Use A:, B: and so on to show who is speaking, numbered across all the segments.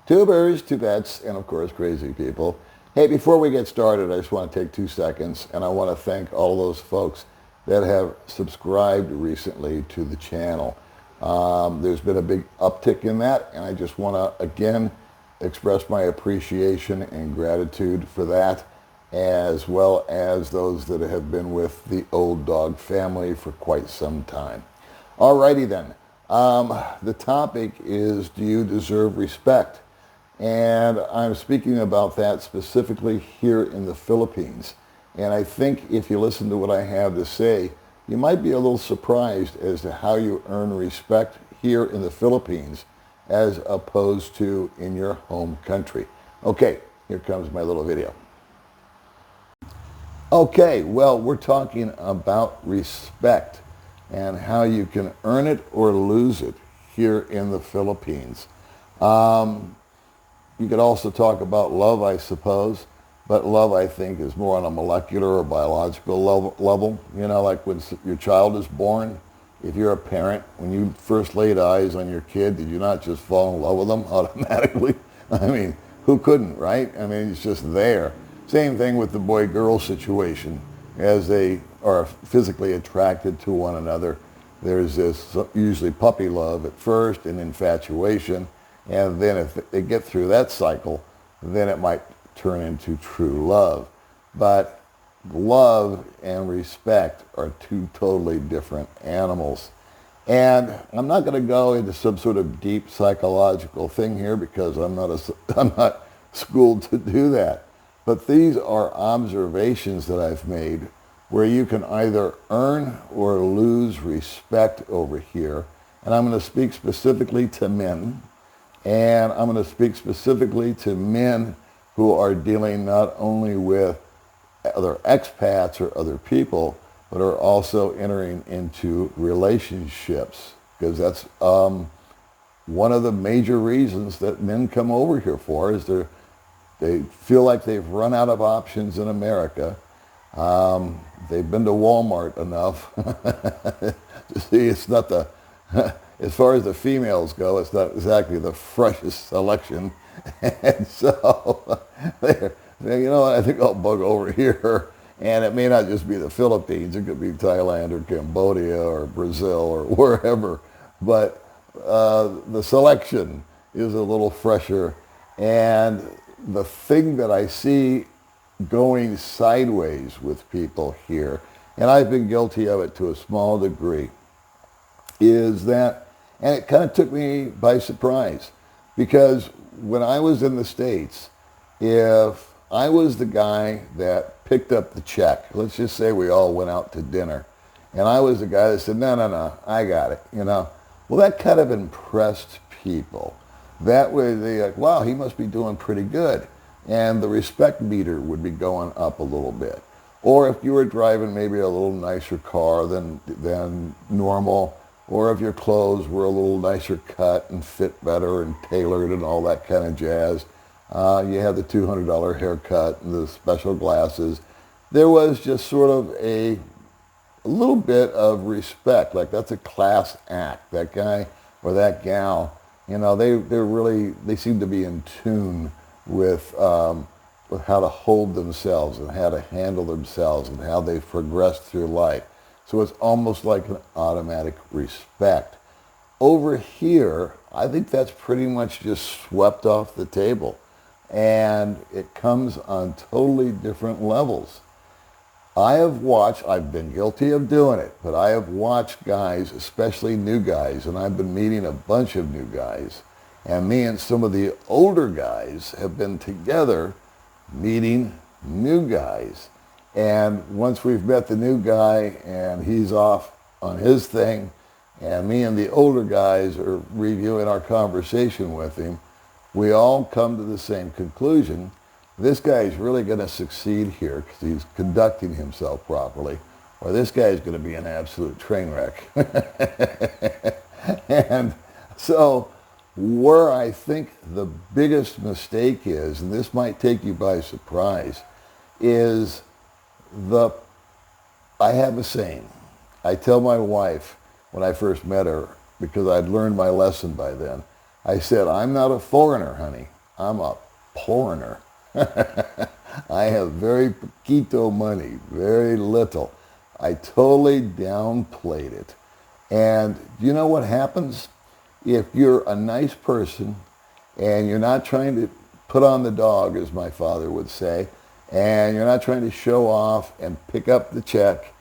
A: Two birds, two pets, and of course, crazy people. Hey, before we get started, I just want to take 2 seconds, and I want to thank all those folks that have subscribed recently to the channel. There's been a big uptick in that, and I just want to, again, express my appreciation and gratitude for that, as well as those that have been with the Old Dog family for quite some time. Alrighty then. The topic is, do you deserve respect? And I'm speaking about that specifically here in the Philippines. And I think if you listen to what I have to say, you might be a little surprised as to how you earn respect here in the Philippines as opposed to in your home country. Okay, here comes my little video. Okay, well, we're talking about respect and how you can earn it or lose it here in the Philippines. You could also talk about love, I suppose, but love, I think, is more on a molecular or biological level. You know, like when your child is born, if you're a parent, when you first laid eyes on your kid, did you not just fall in love with them automatically? I mean, who couldn't, right? I mean, it's just there. Same thing with the boy-girl situation. As they are physically attracted to one another, there's this usually puppy love at first and infatuation. And then if they get through that cycle, then it might turn into true love. But love and respect are two totally different animals. And I'm not going to go into some sort of deep psychological thing here because I'm not schooled to do that. But these are observations that I've made where you can either earn or lose respect over here. And I'm going to speak specifically to men. And I'm going to speak specifically to men who are dealing not only with other expats or other people, but are also entering into relationships. Because that's one of the major reasons that men come over here for, is they feel like they've run out of options in America. They've been to Walmart enough to see it's not the... As far as the females go, it's not exactly the freshest selection. And so, you know what, I think I'll bug over here. And it may not just be the Philippines. It could be Thailand or Cambodia or Brazil or wherever. But the selection is a little fresher. And the thing that I see going sideways with people here, and I've been guilty of it to a small degree, is that, and it kind of took me by surprise, because when I was in the States, if I was the guy that picked up the check, let's just say we all went out to dinner, and I was the guy that said, no, I got it, you know. Well, that kind of impressed people. That way they're like, wow, he must be doing pretty good. And the respect meter would be going up a little bit. Or if you were driving maybe a little nicer car than normal, or if your clothes were a little nicer cut and fit better and tailored and all that kind of jazz. You had the $200 haircut and the special glasses. There was just sort of a little bit of respect, like that's a class act. That guy or that gal, you know, they seem to be in tune with how to hold themselves and how to handle themselves and how they've progressed through life. So it's almost like an automatic respect. Over here, I think that's pretty much just swept off the table. And it comes on totally different levels. I've been guilty of doing it, but I have watched guys, especially new guys, and I've been meeting a bunch of new guys. And me and some of the older guys have been together meeting new guys. And once we've met the new guy and he's off on his thing, and me and the older guys are reviewing our conversation with him, we all come to the same conclusion. This guy's really going to succeed here because he's conducting himself properly, or this guy's going to be an absolute train wreck. And so where I think the biggest mistake is, and this might take you by surprise, is I have a saying. I tell my wife when I first met her, because I'd learned my lesson by then, I said, I'm not a foreigner, honey. I'm a foreigner. I have very poquito money, very little. I totally downplayed it. And you know what happens? If you're a nice person and you're not trying to put on the dog, as my father would say, and you're not trying to show off and pick up the check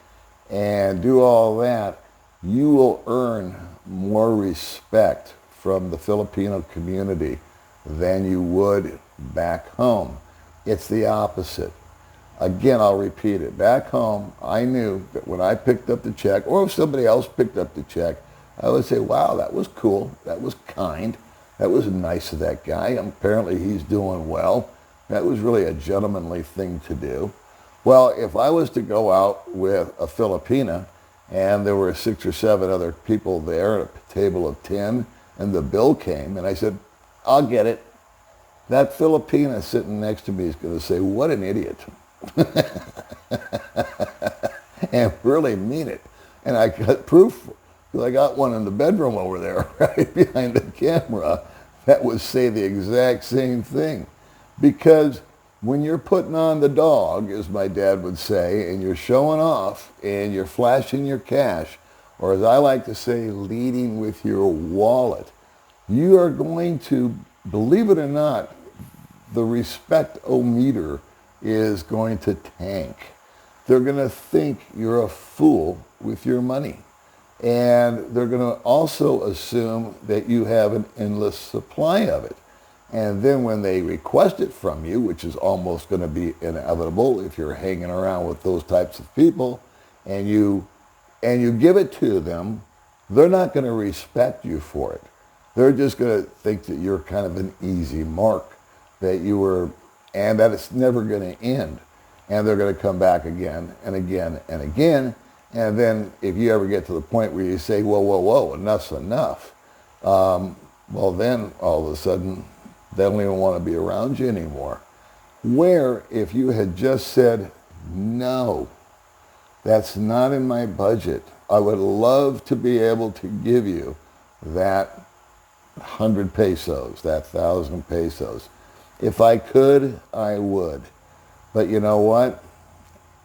A: and do all that, you will earn more respect from the Filipino community than you would back home. It's the opposite. Again, I'll repeat it. Back home, I knew that when I picked up the check, or if somebody else picked up the check, I would say, wow, that was cool. That was kind. That was nice of that guy. Apparently he's doing well. That was really a gentlemanly thing to do. Well, if I was to go out with a Filipina and there were 6 or 7 other people there at a table of 10 and the bill came and I said, I'll get it. That Filipina sitting next to me is going to say, what an idiot. And really mean it. And I got proof, because I got one in the bedroom over there, right behind the camera, that would say the exact same thing. Because when you're putting on the dog, as my dad would say, and you're showing off, and you're flashing your cash, or as I like to say, leading with your wallet, you are going to, believe it or not, the respect-o-meter is going to tank. They're going to think you're a fool with your money. And they're going to also assume that you have an endless supply of it. And then when they request it from you, which is almost going to be inevitable if you're hanging around with those types of people, and you give it to them, they're not going to respect you for it. They're just going to think that you're kind of an easy mark, that you were, and that it's never going to end. And they're going to come back again and again and again. And then if you ever get to the point where you say, whoa, whoa, whoa, enough's enough, well then all of a sudden they don't even want to be around you anymore. Where if you had just said, no, that's not in my budget. I would love to be able to give you that 100 pesos, that 1,000 pesos. If I could, I would. But you know what?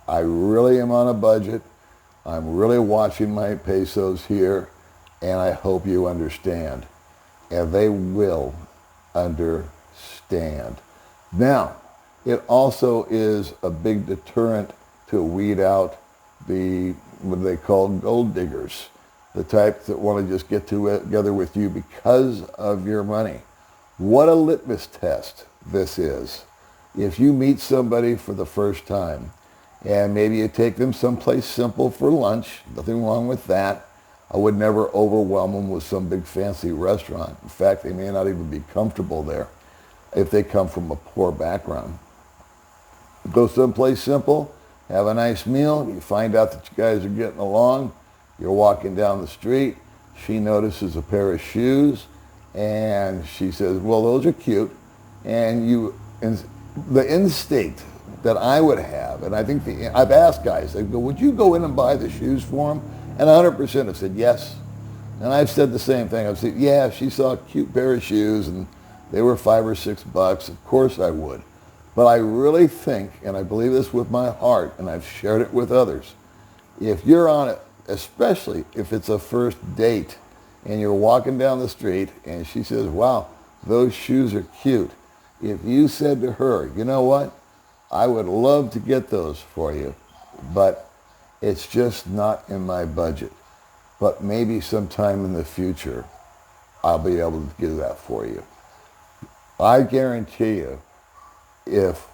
A: I really am on a budget. I'm really watching my pesos here, and I hope you understand. And they will understand. Now, it also is a big deterrent to weed out the, what they call gold diggers, the type that want to just get together with you because of your money. What a litmus test this is. If you meet somebody for the first time, and maybe you take them someplace simple for lunch, nothing wrong with that. I would never overwhelm them with some big fancy restaurant. In fact, they may not even be comfortable there if they come from a poor background. Go someplace simple, have a nice meal, you find out that you guys are getting along, you're walking down the street, she notices a pair of shoes, and she says, well, those are cute, and the instinct that I would have, and I think I've asked guys, they go, would you go in and buy the shoes for them? And 100% have said yes. And I've said the same thing. I've said, yeah, if she saw a cute pair of shoes and they were $5 or $6, of course I would. But I really think, and I believe this with my heart, and I've shared it with others, if you're on it, especially if it's a first date, and you're walking down the street and she says, wow, those shoes are cute. If you said to her, you know what, I would love to get those for you, but it's just not in my budget. But maybe sometime in the future, I'll be able to do that for you. I guarantee you, if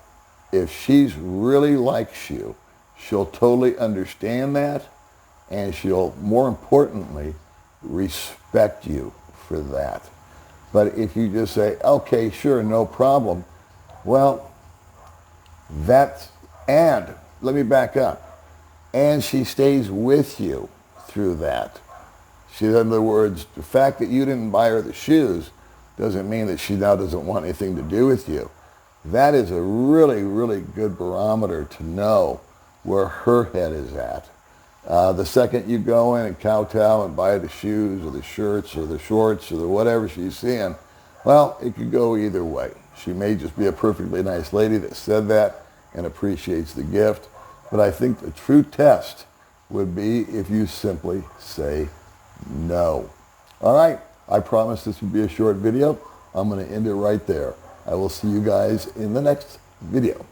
A: she's really likes you, she'll totally understand that, and she'll, more importantly, respect you for that. But if you just say, okay, sure, no problem, well, and let me back up, and she stays with you through that. In other words, the fact that you didn't buy her the shoes doesn't mean that she now doesn't want anything to do with you. That is a really, really good barometer to know where her head is at. The second you go in and kowtow and buy the shoes or the shirts or the shorts or the whatever she's seeing, well, it could go either way. She may just be a perfectly nice lady that said that and appreciates the gift. But I think the true test would be if you simply say no. All right, I promise this would be a short video. I'm going to end it right there. I will see you guys in the next video.